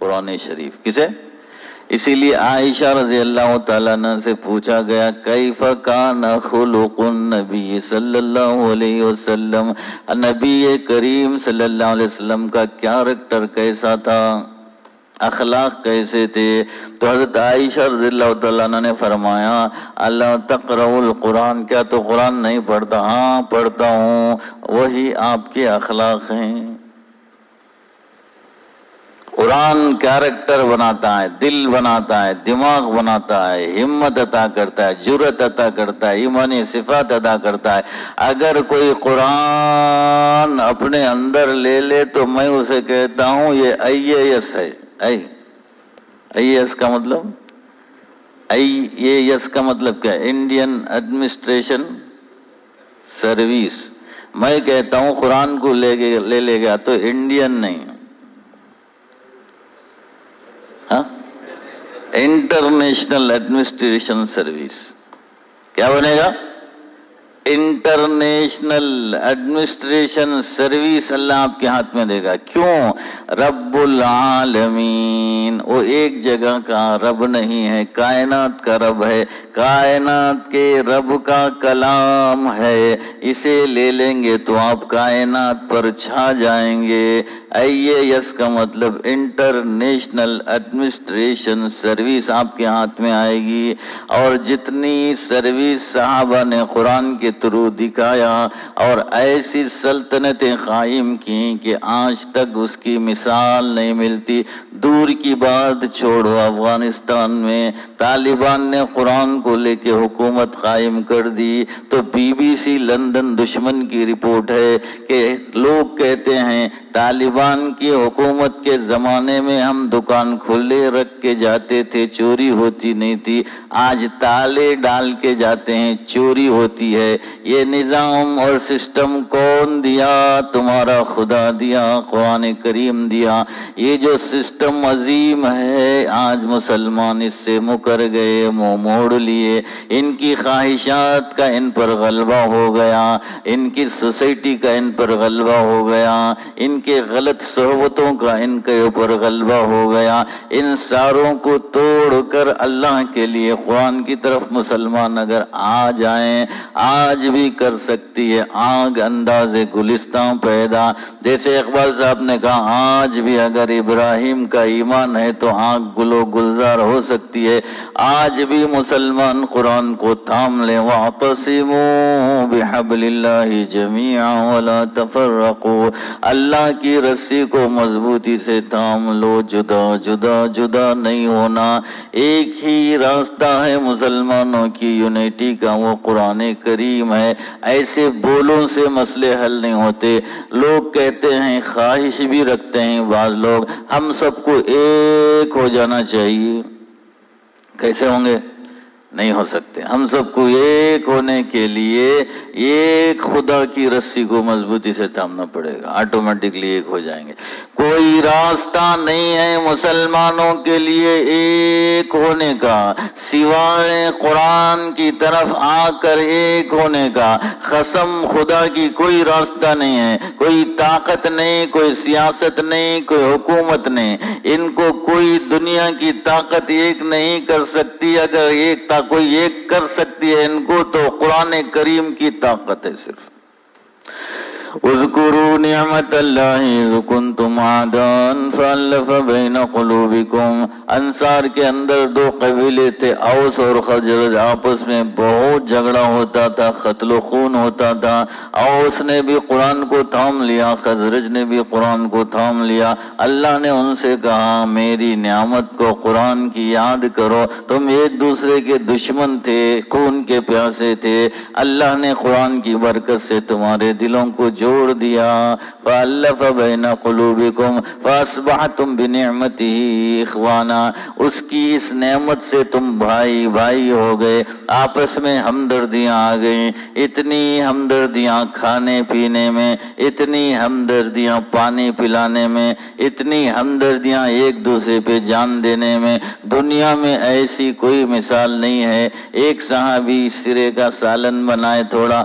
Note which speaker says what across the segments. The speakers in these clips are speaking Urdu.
Speaker 1: قرآن شریف کسے؟ اسی لیے عائشہ رضی اللہ تعالیٰ عنہ سے پوچھا گیا کیف کان خلق النبی صلی اللہ علیہ وسلم، نبی کریم صلی اللہ علیہ وسلم کا کیریکٹر کیسا تھا، اخلاق کیسے تھے؟ تو حضرت عائشہ رضی اللہ تعالیٰ عنہ نے فرمایا اللہ تقرأ القرآن، کیا تو قرآن نہیں پڑھتا؟ ہاں پڑھتا ہوں، وہی آپ کے اخلاق ہیں۔ قرآن کیریکٹر بناتا ہے، دل بناتا ہے، دماغ بناتا ہے، ہمت عطا کرتا ہے، جرأت عطا کرتا ہے، ایمانی صفات عطا کرتا ہے۔ اگر کوئی قرآن اپنے اندر لے لے تو میں اسے کہتا ہوں یہ IAS ہے۔ IAS کا مطلب IAS کا مطلب کیا ہے؟ Indian administration service. میں کہتا ہوں قرآن کو لے لے گا تو انڈین نہیں، انٹرنیشنل ایڈمنسٹریشن سروس۔ کیا بنے گا؟ انٹرنیشنل ایڈمنسٹریشن سروس اللہ آپ کے ہاتھ میں دے گا۔ کیوں؟ رب العالمین، وہ ایک جگہ کا رب نہیں ہے، کائنات کا رب ہے، کائنات کے رب کا کلام ہے، اسے لے لیں گے تو آپ کائنات پر چھا جائیں گے۔ IAS کا مطلب انٹرنیشنل ایڈمنسٹریشن سروس آپ کے ہاتھ میں آئے گی، اور جتنی سروس صحابہ نے قرآن کے تھرو دکھایا اور ایسی سلطنتیں قائم کی کہ آج تک اس کی مثال نہیں ملتی۔ دور کی بات چھوڑو، افغانستان میں طالبان نے قرآن کو لے کے حکومت قائم کر دی تو BBC لندن دشمن کی رپورٹ ہے کہ لوگ کہتے ہیں طالبان کی حکومت کے زمانے میں ہم دکان کھلے رکھ کے جاتے تھے، چوری ہوتی نہیں تھی، آج تالے ڈال کے جاتے ہیں، چوری ہوتی ہے۔ یہ نظام اور سسٹم کون دیا؟ تمہارا خدا دیا، قرآن کریم دیا۔ یہ جو سسٹم عظیم ہے آج مسلمان اس سے مکر گئے، منہ موڑ لیے، ان کی خواہشات کا ان پر غلبہ ہو گیا، ان کی سوسائٹی کا ان پر غلبہ ہو گیا، ان کے غلط صحبتوں کا ان کے اوپر غلبہ ہو گیا۔ ان ساروں کو توڑ کر اللہ کے لیے قرآن کی طرف مسلمان اگر آ جائیں، آج بھی کر سکتی ہے آگ انداز گلستان پیدا۔ جیسے اقبال صاحب نے کہا آج بھی اگر ابراہیم کا ایمان ہے تو آگ گلو گلزار ہو سکتی ہے۔ آج بھی مسلمان قرآن کو تھام لیں، وَاعْتَصِمُوا بِحَبْلِ اللَّهِ جَمِيعًا وَلَا تَفَرَّقُوا، اللہ کی رسی کو مضبوطی سے تھام لو، جدا جدا جدا نہیں ہونا۔ ایک ہی راستہ ہے مسلمانوں کی یونیٹی کا، وہ قرآن کریم ہے۔ ایسے بولوں سے مسئلے حل نہیں ہوتے۔ لوگ کہتے ہیں، خواہش بھی رکھتے ہیں بعض لوگ، ہم سب کو ایک ہو جانا چاہیے۔ کیسے ہوں گے؟ نہیں ہو سکتے۔ ہم سب کو ایک ہونے کے لیے ایک خدا کی رسی کو مضبوطی سے تھامنا پڑے گا، آٹومیٹکلی ایک ہو جائیں گے۔ کوئی راستہ نہیں ہے مسلمانوں کے لیے ایک ہونے کا سوائے قرآن کی طرف آ کر ایک ہونے کا۔ قسم خدا کی کوئی راستہ نہیں ہے، کوئی طاقت نہیں، کوئی سیاست نہیں، کوئی حکومت نہیں، ان کو کوئی دنیا کی طاقت ایک نہیں کر سکتی۔ اگر کوئی ایک کر سکتی ہے ان کو تو قرآن کریم کی طاقت ہے صرف۔ اذکروا نعمت اللہ اذ کنتم اعداء فالف بین قلوبکم۔ انصار کے اندر دو قبیلے تھے، اوس اور خزرج، آپس میں بہت جھگڑا ہوتا تھا، قتل و خون ہوتا تھا۔ اوس نے بھی قرآن کو تھام لیا، خزرج نے بھی قرآن کو تھام لیا۔ اللہ نے ان سے کہا میری نعمت کو، قرآن کی یاد کرو، تم ایک دوسرے کے دشمن تھے، خون کے پیاسے تھے، اللہ نے قرآن کی برکت سے تمہارے دلوں کو جوڑ دیا۔ فَأَلَّفَ بَيْنَ قُلُوبِكُمْ فَأَصْبَحْتُمْ بِنِعْمَتِهِ إِخْوَانًا، اس کی اس نعمت سے تم بھائی بھائی ہو گئے، آپس میں ہمدردیاں آ گئیں۔ اتنی ہمدردیاں کھانے پینے میں، اتنی ہمدردیاں پانی پلانے میں، اتنی ہمدردیاں ایک دوسرے پہ جان دینے میں، دنیا میں ایسی کوئی مثال نہیں ہے۔ ایک صحابی سرے کا سالن بنائے تھوڑا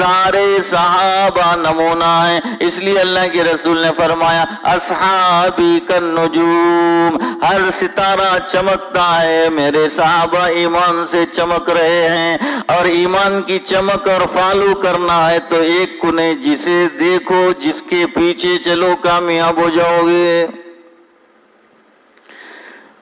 Speaker 1: سارے صحابہ نمونہ ہیں، اس لیے اللہ کے رسول نے فرمایا اصحابی کالنجوم، ہر ستارہ چمکتا ہے، میرے صحابہ ایمان سے چمک رہے ہیں، اور ایمان کی چمک اور فالو کرنا ہے تو ایک کو نہیں، جسے دیکھو جس کے پیچھے چلو کامیاب ہو جاؤ گے،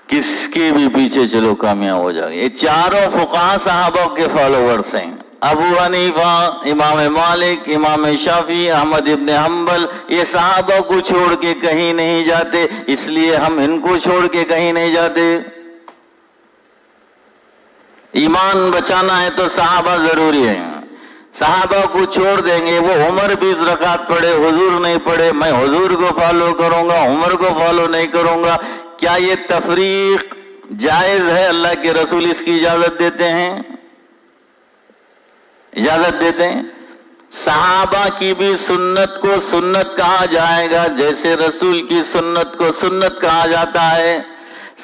Speaker 1: کس کے بھی پیچھے چلو کامیاب ہو جاؤ گے۔ یہ چاروں فقہا صحابہ کے فالوورز ہیں، ابو حنیفہ، امام مالک، امام شافعی، احمد ابن حنبل، یہ صحابہ کو چھوڑ کے کہیں نہیں جاتے، اس لیے ہم ان کو چھوڑ کے کہیں نہیں جاتے۔ ایمان بچانا ہے تو صحابہ ضروری ہیں، صحابہ کو چھوڑ دیں گے، وہ عمر 20 رکعت پڑھے، حضور نہیں پڑھے، میں حضور کو فالو کروں گا، عمر کو فالو نہیں کروں گا، کیا یہ تفریق جائز ہے؟ اللہ کے رسول اس کی اجازت دیتے ہیں؟ اجازت دیتے ہیں؟ صحابہ کی بھی سنت کو سنت کہا جائے گا جیسے رسول کی سنت کو سنت کہا جاتا ہے۔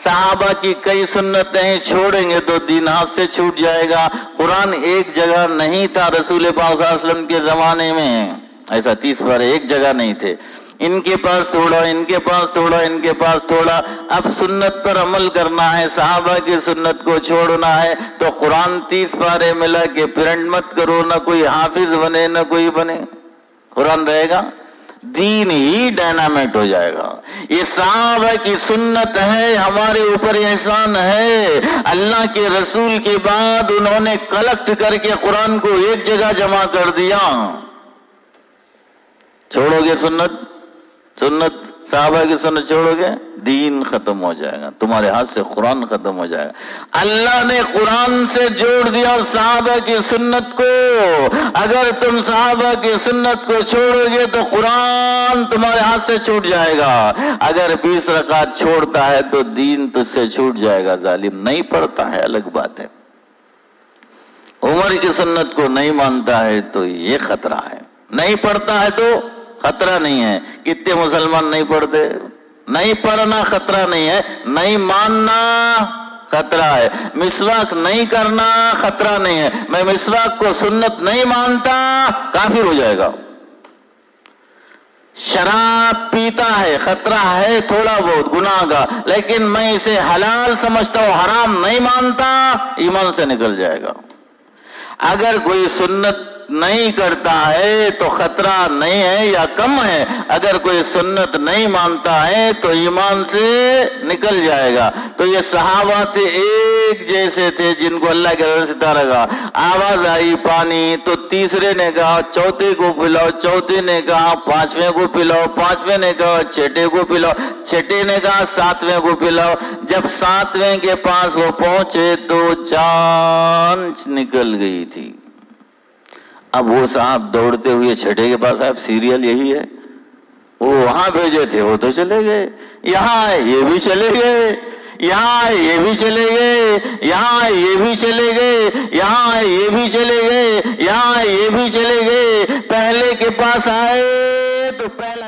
Speaker 1: صحابہ کی کئی سنتیں چھوڑیں گے تو دین ہاتھ سے چھوٹ جائے گا۔ قرآن ایک جگہ نہیں تھا رسول پاک صلی اللہ علیہ وسلم کے زمانے میں، ایسا 30 پارے ایک جگہ نہیں تھے، ان کے پاس تھوڑا، ان کے پاس تھوڑا، ان کے پاس تھوڑا۔ اب سنت پر عمل کرنا ہے، صحابہ کی سنت کو چھوڑنا ہے تو قرآن 30 پارے ملا کے پرنٹ مت کرو، نہ کوئی حافظ بنے نہ کوئی بنے، قرآن رہے گا، دین ہی ڈائنامیٹ ہو جائے گا۔ یہ صحابہ کی سنت ہے، ہمارے اوپر احسان ہے، اللہ کے رسول کے بعد انہوں نے کلیکٹ کر کے قرآن کو ایک جگہ جمع کر دیا۔ چھوڑو گے سنت صحابہ کی سنت چھوڑو گے، دین ختم ہو جائے گا، تمہارے ہاتھ سے قرآن ختم ہو جائے گا۔ اللہ نے قرآن سے جوڑ دیا صحابہ کی سنت کو، اگر تم صحابہ کی سنت کو چھوڑو گے تو قرآن تمہارے ہاتھ سے چھوٹ جائے گا۔ اگر 20 رکعت چھوڑتا ہے تو دین تجھ سے چھوٹ جائے گا، ظالم نہیں پڑھتا ہے الگ بات ہے، عمر کی سنت کو نہیں مانتا ہے تو یہ خطرہ ہے، نہیں پڑھتا ہے تو خطرہ نہیں ہے۔ کتنے مسلمان نہیں پڑھتے؟ نہیں پڑھنا خطرہ نہیں ہے، نہیں ماننا خطرہ ہے۔ مسواک نہیں کرنا خطرہ نہیں ہے، میں مسواک کو سنت نہیں مانتا، کافر ہو جائے گا۔ شراب پیتا ہے، خطرہ ہے تھوڑا بہت گناہ کا، لیکن میں اسے حلال سمجھتا ہوں، حرام نہیں مانتا، ایمان سے نکل جائے گا۔ اگر کوئی سنت نہیں کرتا ہے تو خطرہ نہیں ہے یا کم ہے، اگر کوئی سنت نہیں مانتا ہے تو ایمان سے نکل جائے گا۔ تو یہ صحابہ تھے، ایک جیسے تھے، جن کو اللہ کے رضا ستارہ کا آواز آئی پانی تو تیسرے نے کہا چوتھے کو پلاؤ، چوتھے نے کہا پانچویں کو پلاؤ، پانچویں نے کہا چھٹے کو پلاؤ، چھٹے نے کہا ساتویں کو پلاؤ۔ جب ساتویں کے پاس وہ پہنچے تو جان نکل گئی تھی۔ اب وہ صاحب دوڑتے ہوئے چھٹے کے پاس، صاحب سیریل یہی ہے، وہ وہاں بھیجے تھے وہ تو چلے گئے، یہاں یہ بھی چلے گئے، یہاں یہ بھی چلے گئے، یہاں یہ بھی چلے گئے، یہاں یہ بھی چلے گئے، یہاں یہ بھی چلے گئے۔ پہلے کے پاس آئے تو پہلا